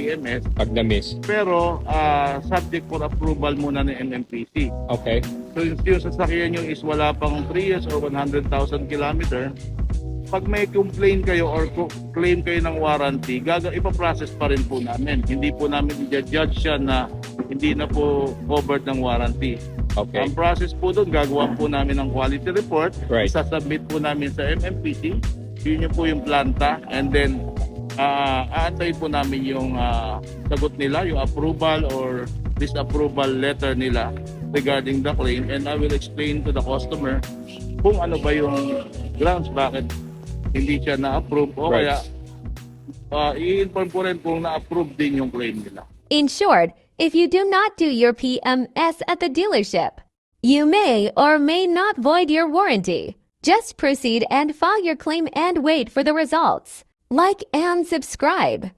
PMS, Pag na-miss. pero subject for approval muna ng MMPC. Okay. So yung sasakyan nyo is wala pang 3 years or 100,000 kilometer, pag may complain kayo or claim kayo ng warranty, ipaprocess pa rin po namin. Hindi po namin i-judge siya na hindi na po covered ng warranty. Okay. Ang process po doon, gagawa po namin ng quality report, Right. isasubmit po namin sa MMPC, yun yung po yung planta, and then aantayin po namin yung sagot nila, yung approval or disapproval letter nila regarding the claim, and I will explain to the customer kung ano ba yung grounds bakit hindi siya na-approve o Right. kaya i-inform po rin kung na-approve din yung claim nila. In short, if you do not do your PMS at the dealership, you may or may not void your warranty. Just proceed and file your claim and wait for the results. Like and subscribe.